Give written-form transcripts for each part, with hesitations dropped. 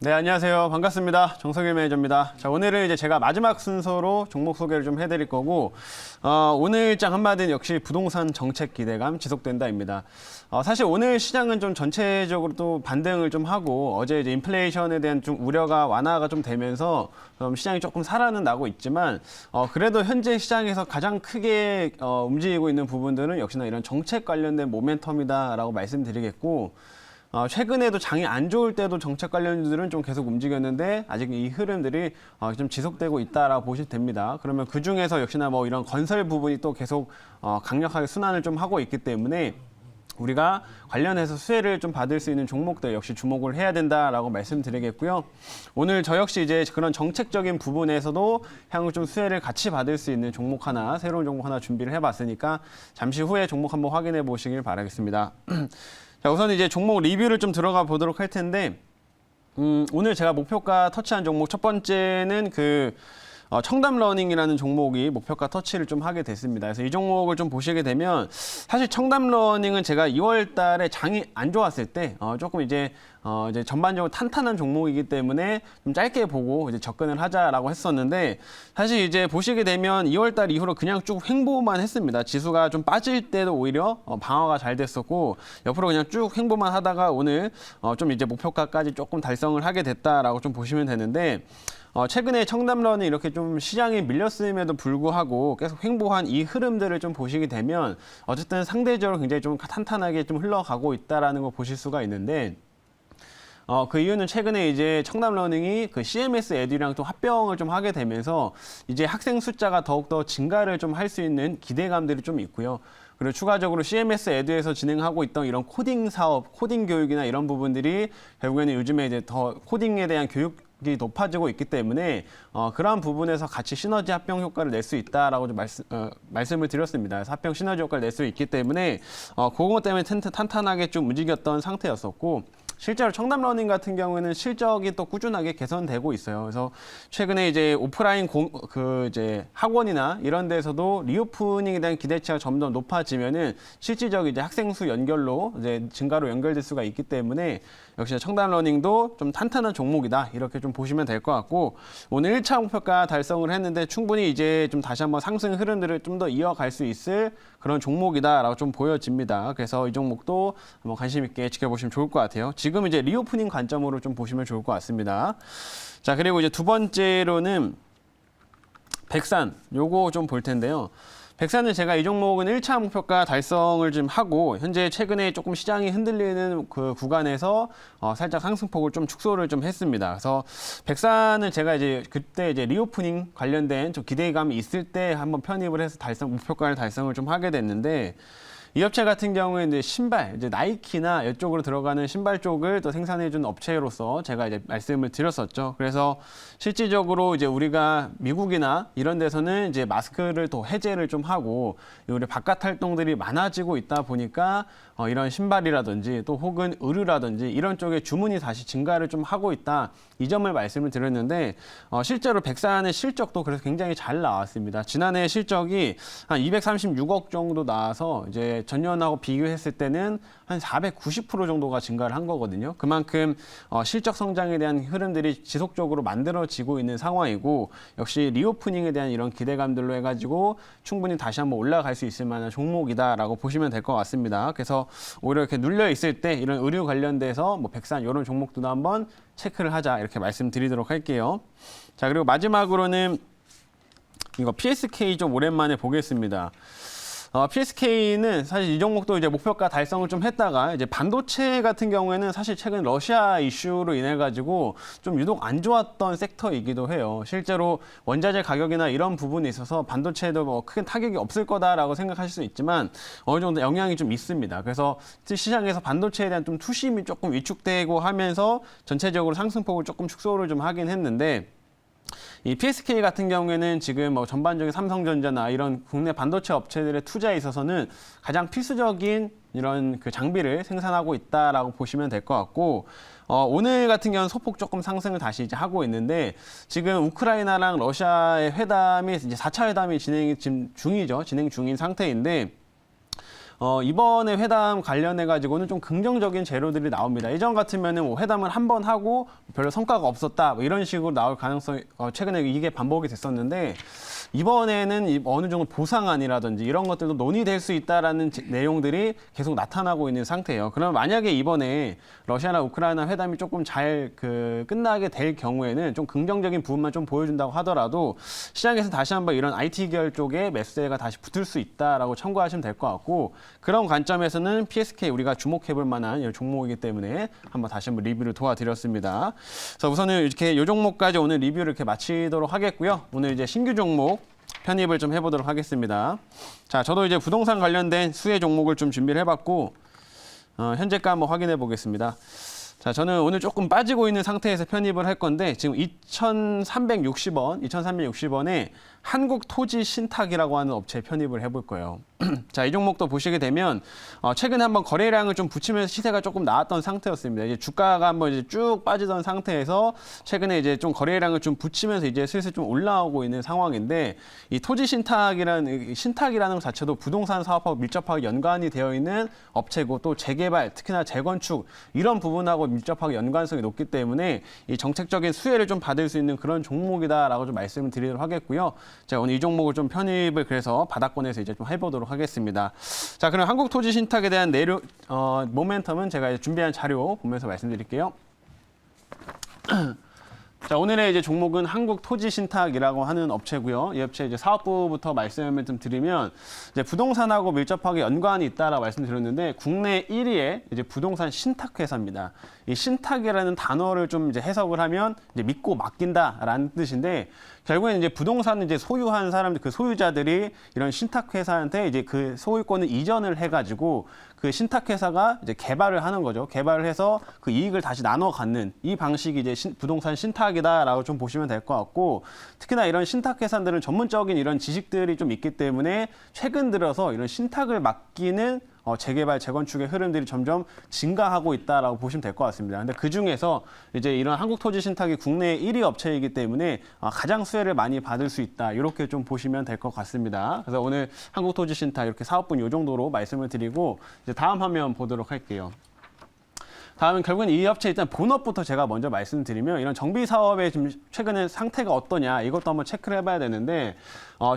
네, 안녕하세요. 반갑습니다. 정석일 매니저입니다. 자, 오늘은 이제 제가 마지막 순서로 종목 소개를 좀 해드릴 거고, 오늘 일장 한마디는 역시 부동산 정책 기대감 지속된다입니다. 사실 오늘 시장은 좀 전체적으로 또 반등을 좀 하고, 어제 이제 인플레이션에 대한 좀 우려가 완화가 좀 되면서 시장이 조금 살아는 나고 있지만, 그래도 현재 시장에서 가장 크게 움직이고 있는 부분들은 역시나 이런 정책 관련된 모멘텀이다라고 말씀드리겠고, 최근에도 장이 안 좋을 때도 정책 관련주들은 좀 계속 움직였는데 아직 이 흐름들이 좀 지속되고 있다라고 보시면 됩니다. 그러면 그 중에서 역시나 뭐 이런 건설 부분이 또 계속 강력하게 순환을 좀 하고 있기 때문에 우리가 관련해서 수혜를 좀 받을 수 있는 종목들 역시 주목을 해야 된다라고 말씀드리겠고요. 오늘 저 역시 이제 그런 정책적인 부분에서도 향후 좀 수혜를 같이 받을 수 있는 종목 하나, 새로운 종목 하나 준비를 해봤으니까 잠시 후에 종목 한번 확인해 보시길 바라겠습니다. 자, 우선 이제 종목 리뷰를 좀 들어가 보도록 할 텐데, 오늘 제가 목표가 터치한 종목 첫 번째는 청담러닝이라는 종목이 목표가 터치를 좀 하게 됐습니다. 그래서 이 종목을 좀 보시게 되면 사실 청담러닝은 제가 2월 달에 장이 안 좋았을 때 조금 이제 전반적으로 탄탄한 종목이기 때문에 좀 짧게 보고 이제 접근을 하자라고 했었는데 사실 이제 보시게 되면 2월 달 이후로 그냥 쭉 횡보만 했습니다. 지수가 좀 빠질 때도 오히려 방어가 잘 됐었고 옆으로 그냥 쭉 횡보만 하다가 오늘 좀 이제 목표가까지 조금 달성을 하게 됐다라고 좀 보시면 되는데 최근에 청담런이 이렇게 좀 시장에 밀렸음에도 불구하고 계속 횡보한 이 흐름들을 좀 보시게 되면 어쨌든 상대적으로 굉장히 좀 탄탄하게 좀 흘러가고 있다라는 거 보실 수가 있는데 그 이유는 최근에 이제 청담러닝이 그 CMS 에듀랑 또 합병을 좀 하게 되면서 이제 학생 숫자가 더욱더 증가를 좀 할 수 있는 기대감들이 좀 있고요. 그리고 추가적으로 CMS 에듀에서 진행하고 있던 이런 코딩 사업, 코딩 교육이나 이런 부분들이 결국에는 요즘에 이제 더 코딩에 대한 교육이 높아지고 있기 때문에 그러한 부분에서 같이 시너지 합병 효과를 낼 수 있다라고 좀 말씀을 드렸습니다. 그래서 합병 시너지 효과를 낼 수 있기 때문에 그것 때문에 탄탄하게 좀 움직였던 상태였었고 실제로 청담러닝 같은 경우에는 실적이 또 꾸준하게 개선되고 있어요. 그래서 최근에 이제 오프라인 이제 학원이나 이런 데서도 리오프닝에 대한 기대치가 점점 높아지면은 실질적 이제 학생 수 연결로 이제 증가로 연결될 수가 있기 때문에 역시 청담러닝도 좀 탄탄한 종목이다 이렇게 좀 보시면 될 것 같고 오늘 1차 목표가 달성을 했는데 충분히 이제 좀 다시 한번 상승 흐름들을 좀 더 이어갈 수 있을 그런 종목이다라고 좀 보여집니다. 그래서 이 종목도 한번 관심 있게 지켜보시면 좋을 것 같아요. 지금 이제 리오프닝 관점으로 좀 보시면 좋을 것 같습니다. 자, 그리고 이제 두 번째로는 백산 요거 좀 볼 텐데요. 백산은 제가 이 종목은 1차 목표가 달성을 좀 하고 현재 최근에 조금 시장이 흔들리는 그 구간에서 살짝 상승폭을 좀 축소를 좀 했습니다. 그래서 백산은 제가 이제 그때 이제 리오프닝 관련된 좀 기대감이 있을 때 한번 편입을 해서 목표가를 달성을 좀 하게 됐는데 이 업체 같은 경우에 이제 신발, 이제 나이키나 이쪽으로 들어가는 신발 쪽을 또 생산해준 업체로서 제가 이제 말씀을 드렸었죠. 그래서 실질적으로 이제 우리가 미국이나 이런 데서는 이제 마스크를 또 해제를 좀 하고 우리 바깥 활동들이 많아지고 있다 보니까 이런 신발이라든지 또 혹은 의류라든지 이런 쪽에 주문이 다시 증가를 좀 하고 있다. 이 점을 말씀을 드렸는데 실제로 백산의 실적도 그래서 굉장히 잘 나왔습니다. 지난해 실적이 한 236억 정도 나와서 이제 전년하고 비교했을 때는 한 490% 정도가 증가를 한 거거든요. 그만큼 실적 성장에 대한 흐름들이 지속적으로 만들어지고 있는 상황이고 역시 리오프닝에 대한 이런 기대감들로 해가지고 충분히 다시 한번 올라갈 수 있을 만한 종목이다라고 보시면 될 것 같습니다. 그래서 오히려 이렇게 눌려 있을 때 이런 의류 관련돼서 뭐 백산 이런 종목들도 한번 체크를 하자 이렇게 말씀드리도록 할게요. 자, 그리고 마지막으로는 이거 PSK 좀 오랜만에 보겠습니다. PSK는 사실 이 종목도 이제 목표가 달성을 좀 했다가 이제 반도체 같은 경우에는 사실 최근 러시아 이슈로 인해 가지고 좀 유독 안 좋았던 섹터이기도 해요. 실제로 원자재 가격이나 이런 부분에 있어서 반도체에도 뭐 큰 타격이 없을 거다라고 생각하실 수 있지만 어느 정도 영향이 좀 있습니다. 그래서 시장에서 반도체에 대한 좀 투심이 조금 위축되고 하면서 전체적으로 상승폭을 조금 축소를 좀 하긴 했는데 이 PSK 같은 경우에는 지금 뭐 전반적인 삼성전자나 이런 국내 반도체 업체들의 투자에 있어서는 가장 필수적인 이런 그 장비를 생산하고 있다라고 보시면 될 것 같고 오늘 같은 경우는 소폭 조금 상승을 다시 이제 하고 있는데 지금 우크라이나랑 러시아의 회담이 이제 4차 회담이 진행 중인 상태인데 이번에 회담 관련해 가지고는 좀 긍정적인 재료들이 나옵니다. 예전 같으면은 뭐 회담을 한 번 하고 별로 성과가 없었다 뭐 이런 식으로 나올 가능성이 최근에 이게 반복이 됐었는데 이번에는 어느 정도 보상안이라든지 이런 것들도 논의될 수 있다라는 내용들이 계속 나타나고 있는 상태예요. 그러면 만약에 이번에 러시아나 우크라이나 회담이 조금 잘 끝나게 될 경우에는 좀 긍정적인 부분만 좀 보여준다고 하더라도 시장에서 다시 한번 이런 IT 계열 쪽에 매수세가 다시 붙을 수 있다라고 참고하시면 될 것 같고 그런 관점에서는 PSK 우리가 주목해볼 만한 이런 종목이기 때문에 다시 한번 리뷰를 도와드렸습니다. 그래서 우선은 이렇게 이 종목까지 오늘 리뷰를 이렇게 마치도록 하겠고요. 오늘 이제 신규 종목 편입을 좀 해보도록 하겠습니다. 자, 저도 이제 부동산 관련된 수혜 종목을 좀 준비를 해봤고 현재가 한번 확인해 보겠습니다. 자, 저는 오늘 조금 빠지고 있는 상태에서 편입을 할 건데 지금 2,360원에 한국토지신탁이라고 하는 업체에 편입을 해볼 거예요. 자, 이 종목도 보시게 되면 최근에 한번 거래량을 좀 붙이면서 시세가 조금 나왔던 상태였습니다. 이제 주가가 한번 이제 쭉 빠지던 상태에서 최근에 이제 좀 거래량을 좀 붙이면서 이제 슬슬 좀 올라오고 있는 상황인데 이 토지신탁이라는 것 자체도 부동산 사업하고 밀접하게 연관이 되어 있는 업체고 또 재개발, 특히나 재건축 이런 부분하고 밀접하게 연관성이 높기 때문에 이 정책적인 수혜를 좀 받을 수 있는 그런 종목이다라고 좀 말씀을 드리도록 하겠고요. 제가 오늘 이 종목을 좀 편입을 그래서 바닥권에서 이제 좀 해보도록 하겠습니다. 자, 그럼 한국토지신탁에 대한 모멘텀은 제가 이제 준비한 자료 보면서 말씀드릴게요. 자, 오늘의 이제 종목은 한국토지신탁이라고 하는 업체고요. 이 업체 이제 사업부부터 말씀을 좀 드리면 이제 부동산하고 밀접하게 연관이 있다라고 말씀드렸는데 국내 1위의 이제 부동산 신탁 회사입니다. 이 신탁이라는 단어를 좀 이제 해석을 하면 이제 믿고 맡긴다라는 뜻인데 결국에는 이제 부동산을 이제 소유한 사람들, 그 소유자들이 이런 신탁회사한테 이제 그 소유권을 이전을 해가지고 그 신탁회사가 이제 개발을 하는 거죠. 개발을 해서 그 이익을 다시 나눠 갖는 이 방식이 이제 부동산 신탁이다라고 좀 보시면 될 것 같고 특히나 이런 신탁회사들은 전문적인 이런 지식들이 좀 있기 때문에 최근 들어서 이런 신탁을 맡기는 재개발, 재건축의 흐름들이 점점 증가하고 있다라고 보시면 될 것 같습니다. 근데 그 중에서 이제 이런 한국토지신탁이 국내 1위 업체이기 때문에 가장 수혜를 많이 받을 수 있다. 이렇게 좀 보시면 될 것 같습니다. 그래서 오늘 한국토지신탁 이렇게 사업분 이 정도로 말씀을 드리고 이제 다음 화면 보도록 할게요. 다음은 결국은 이 업체 일단 본업부터 제가 먼저 말씀드리면 이런 정비 사업의 지금 최근에 상태가 어떠냐 이것도 한번 체크를 해봐야 되는데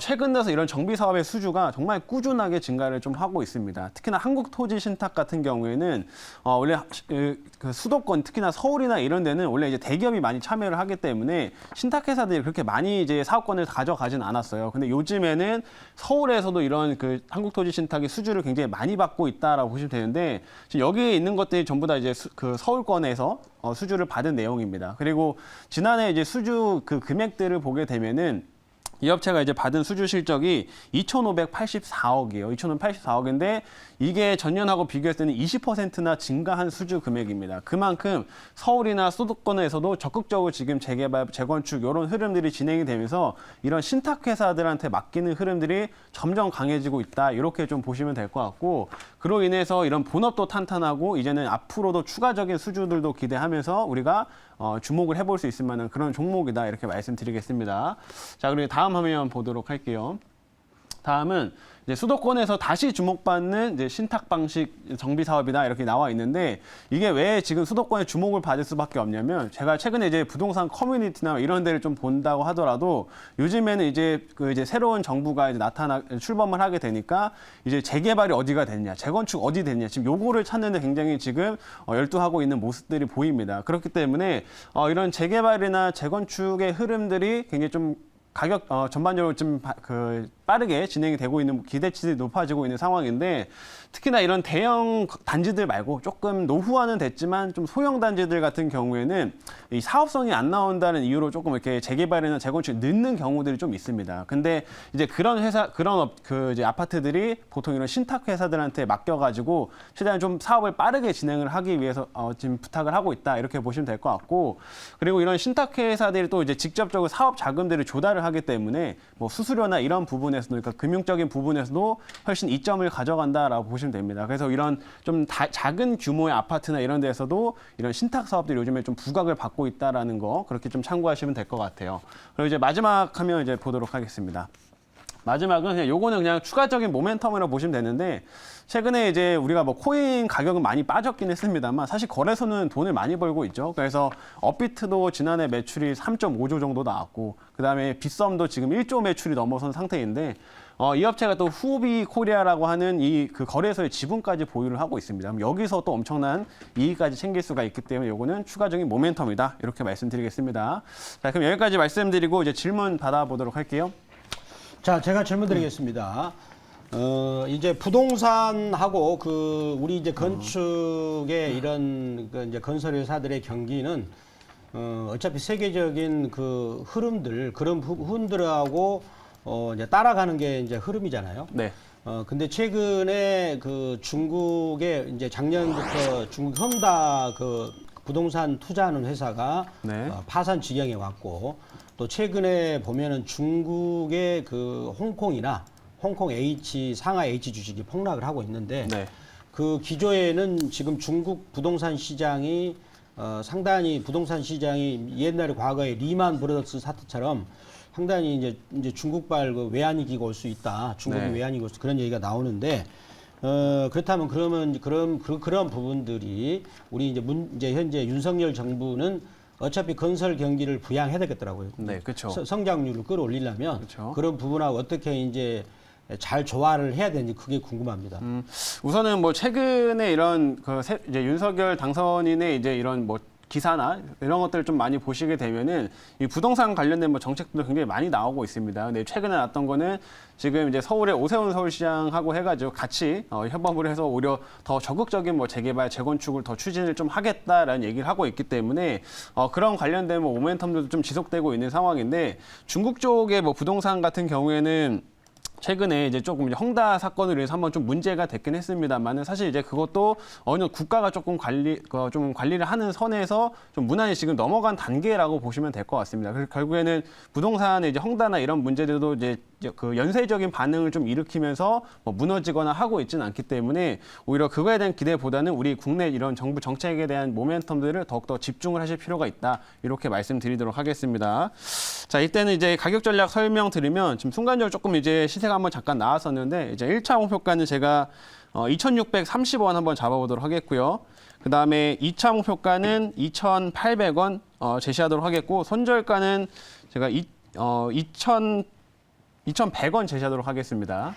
최근 들어서 이런 정비 사업의 수주가 정말 꾸준하게 증가를 좀 하고 있습니다. 특히나 한국토지신탁 같은 경우에는 원래 그 수도권 특히나 서울이나 이런 데는 원래 이제 대기업이 많이 참여를 하기 때문에 신탁회사들이 그렇게 많이 이제 사업권을 가져가진 않았어요. 근데 요즘에는 서울에서도 이런 그 한국토지신탁이 수주를 굉장히 많이 받고 있다라고 보시면 되는데 지금 여기에 있는 것들이 전부 다 이제 그 서울권에서 수주를 받은 내용입니다. 그리고 지난해 이제 수주 그 금액들을 보게 되면은 이 업체가 이제 받은 수주 실적이 2,584억이에요. 2,584억인데 이게 전년하고 비교했을 때는 20%나 증가한 수주 금액입니다. 그만큼 서울이나 수도권에서도 적극적으로 지금 재개발, 재건축 이런 흐름들이 진행이 되면서 이런 신탁회사들한테 맡기는 흐름들이 점점 강해지고 있다. 이렇게 좀 보시면 될 것 같고 그로 인해서 이런 본업도 탄탄하고 이제는 앞으로도 추가적인 수주들도 기대하면서 우리가 주목을 해볼 수 있을 만한 그런 종목이다. 이렇게 말씀드리겠습니다. 자, 그리고 다음 화면 보도록 할게요. 다음은 이제 수도권에서 다시 주목받는 이제 신탁 방식 정비 사업이다 이렇게 나와 있는데 이게 왜 지금 수도권에 주목을 받을 수밖에 없냐면 제가 최근에 이제 부동산 커뮤니티나 이런 데를 좀 본다고 하더라도 요즘에는 이제 이제 새로운 정부가 이제 출범을 하게 되니까 이제 재개발이 어디가 됐냐, 재건축 어디 됐냐 지금 요거를 찾는데 굉장히 지금 열중하고 있는 모습들이 보입니다. 그렇기 때문에 이런 재개발이나 재건축의 흐름들이 굉장히 좀 가격 전반적으로 좀 빠르게 진행이 되고 있는 기대치들이 높아지고 있는 상황인데 특히나 이런 대형 단지들 말고 조금 노후화는 됐지만 좀 소형 단지들 같은 경우에는 이 사업성이 안 나온다는 이유로 조금 이렇게 재개발이나 재건축이 늦는 경우들이 좀 있습니다. 근데 이제 그런 이제 아파트들이 보통 이런 신탁 회사들한테 맡겨가지고 최대한 좀 사업을 빠르게 진행을 하기 위해서 지금 부탁을 하고 있다 이렇게 보시면 될 것 같고 그리고 이런 신탁 회사들이 또 이제 직접적으로 사업 자금들을 조달을 하기 때문에 뭐 수수료나 이런 부분에서도 그러니까 금융적인 부분에서도 훨씬 이점을 가져간다라고 보시면 됩니다. 그래서 이런 좀 작은 규모의 아파트나 이런 데서도 이런 신탁 사업들이 요즘에 좀 부각을 받고 있다라는 거 그렇게 좀 참고하시면 될 것 같아요. 그리고 이제 마지막 화면 이제 보도록 하겠습니다. 마지막은 그냥 요거는 그냥 추가적인 모멘텀이라고 보시면 되는데 최근에 이제 우리가 뭐 코인 가격은 많이 빠졌긴 했습니다만 사실 거래소는 돈을 많이 벌고 있죠. 그래서 업비트도 지난해 매출이 3.5조 정도 나왔고 그다음에 빗썸도 지금 1조 매출이 넘어선 상태인데 이 업체가 또 후비 코리아라고 하는 이 그 거래소의 지분까지 보유를 하고 있습니다. 그럼 여기서 또 엄청난 이익까지 챙길 수가 있기 때문에 요거는 추가적인 모멘텀이다. 이렇게 말씀드리겠습니다. 자, 그럼 여기까지 말씀드리고 이제 질문 받아보도록 할게요. 자, 제가 질문 드리겠습니다. 이제 부동산하고 우리 이제 건축의 이런 이제 건설 회사들의 경기는 어차피 세계적인 그 흐름들 그런 부분들하고 이제 따라가는 게 이제 흐름이잖아요. 네. 근데 최근에 그 중국의 이제 작년부터 중국 헝다 그 부동산 투자하는 회사가 네. 파산 지경에 왔고 또 최근에 보면은 중국의 그 홍콩 H, 상하이 H 주식이 폭락을 하고 있는데 네. 그 기조에는 지금 중국 부동산 시장이 상당히 부동산 시장이 옛날에 과거에 리만 브러더스 사태처럼 상당히 이제 중국발 그 외환위기가 올 수 있다. 중국이 네. 외환위기 올 수 그런 얘기가 나오는데 그렇다면 그러면 그런 부분들이 우리 이제 현재 윤석열 정부는 어차피 건설 경기를 부양해야 되겠더라고요. 네, 그렇죠. 성장률을 끌어올리려면 그쵸. 그런 부분하고 어떻게 이제 잘 조화를 해야 되는지 그게 궁금합니다. 우선은 뭐 최근에 이런 이제 윤석열 당선인의 이제 이런 뭐 기사나 이런 것들을 좀 많이 보시게 되면은 이 부동산 관련된 뭐 정책들도 굉장히 많이 나오고 있습니다. 근데 최근에 나왔던 거는 지금 이제 서울의 오세훈 서울시장하고 해가지고 같이 협업을 해서 오히려 더 적극적인 뭐 재개발, 재건축을 더 추진을 좀 하겠다라는 얘기를 하고 있기 때문에 그런 관련된 뭐 모멘텀들도 좀 지속되고 있는 상황인데 중국 쪽의 뭐 부동산 같은 경우에는 최근에 이제 조금 헝다 사건으로 인해서 한번 좀 문제가 됐긴 했습니다만은 사실 이제 그것도 어느 정도 국가가 조금 관리를 하는 선에서 좀 무난히 지금 넘어간 단계라고 보시면 될 것 같습니다. 그래서 결국에는 부동산의 이제 헝다나 이런 문제들도 이제 그 연쇄적인 반응을 좀 일으키면서 뭐 무너지거나 하고 있지는 않기 때문에 오히려 그거에 대한 기대보다는 우리 국내 이런 정부 정책에 대한 모멘텀들을 더욱더 집중을 하실 필요가 있다. 이렇게 말씀드리도록 하겠습니다. 자, 이때는 이제 가격 전략 설명드리면 지금 순간적으로 조금 이제 시세가 한번 잠깐 나왔었는데 이제 1차 목표가는 제가 2,630원 한번 잡아보도록 하겠고요. 그 다음에 2차 목표가는 2,800원 제시하도록 하겠고 손절가는 제가 2,100원 제시하도록 하겠습니다.